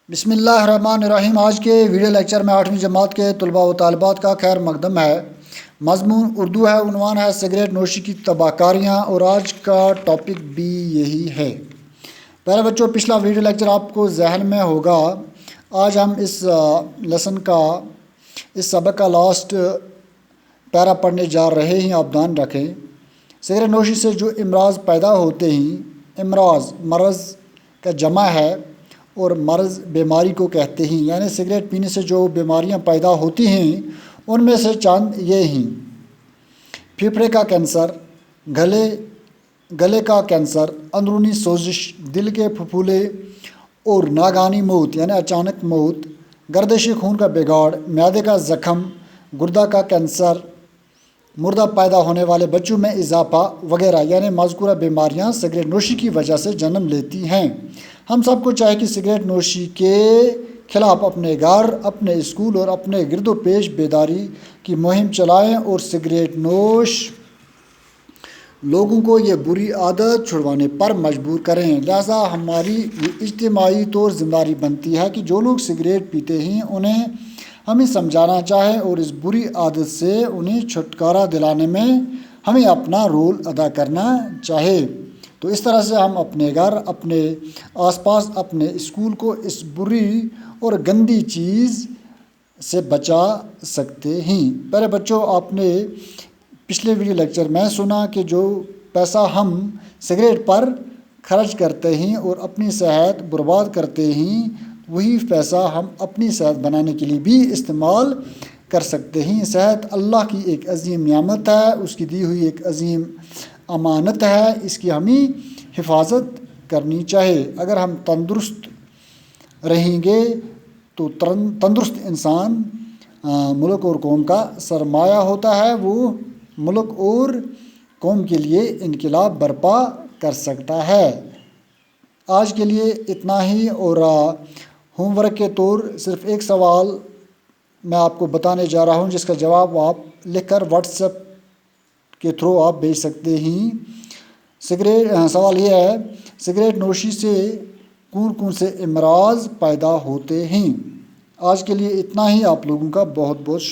بسم اللہ الرحمن الرحیم۔ آج کے ویڈیو لیکچر میں 8ویں جماعت کے طلباء و طالبات کا خیر مقدم ہے۔ مضمون اردو ہے، عنوان ہے سگریٹ نوشی کی تباہ کاریاں، اور آج کا ٹاپک بھی یہی ہے۔ پہلے بچوں، پچھلا ویڈیو لیکچر آپ کو ذہن میں ہوگا۔ آج ہم اس لیسن کا، اس سبق کا لاسٹ پیرا پڑھنے جا رہے ہیں، آپ دھیان رکھیں۔ سگریٹ نوشی سے جو امراض پیدا ہوتے ہیں، امراض مرض کا جمع ہے اور مرض بیماری کو کہتے ہیں، یعنی سگریٹ پینے سے جو بیماریاں پیدا ہوتی ہیں ان میں سے چند یہ ہیں: پھیپھڑے کا کینسر، گلے کا کینسر، اندرونی سوزش، دل کے پھپھولے اور ناگہانی موت یعنی اچانک موت، گردش خون کا بگاڑ، معدے کا زخم، گردہ کا کینسر، مردہ پیدا ہونے والے بچوں میں اضافہ وغیرہ، یعنی مذکورہ بیماریاں سگریٹ نوشی کی وجہ سے جنم لیتی ہیں۔ ہم سب کو چاہیے کہ سگریٹ نوشی کے خلاف اپنے گھر، اپنے اسکول اور اپنے گرد و پیش بیداری کی مہم چلائیں اور سگریٹ نوش لوگوں کو یہ بری عادت چھڑوانے پر مجبور کریں۔ لہذا ہماری یہ اجتماعی طور ذمہ داری بنتی ہے کہ جو لوگ سگریٹ پیتے ہیں انہیں ہمیں سمجھانا چاہے اور اس بری عادت سے انہیں چھٹکارا دلانے میں ہمیں اپنا رول ادا کرنا چاہے۔ تو اس طرح سے ہم اپنے گھر، اپنے آس پاس، اپنے اسکول کو اس بری اور گندی چیز سے بچا سکتے ہیں۔ پہلے بچوں، آپ نے پچھلے ویڈیو لیکچر میں سنا کہ جو پیسہ ہم سگریٹ پر خرچ کرتے ہیں اور اپنی صحت برباد کرتے ہیں، وہی پیسہ ہم اپنی صحت بنانے کے لیے بھی استعمال کر سکتے ہیں۔ صحت اللہ کی ایک عظیم نعمت ہے، اس کی دی ہوئی ایک عظیم امانت ہے، اس کی ہمیں حفاظت کرنی چاہیے۔ اگر ہم تندرست رہیں گے تو تندرست انسان ملک اور قوم کا سرمایہ ہوتا ہے، وہ ملک اور قوم کے لیے انقلاب برپا کر سکتا ہے۔ آج کے لیے اتنا ہی، اور ہوم ورک کے طور صرف ایک سوال میں آپ کو بتانے جا رہا ہوں، جس کا جواب آپ لکھ کر واٹس ایپ کے تھرو آپ بھیج سکتے ہیں۔ سوال یہ ہے: سگریٹ نوشی سے کون کون سے امراض پیدا ہوتے ہیں؟ آج کے لیے اتنا ہی۔ آپ لوگوں کا بہت بہت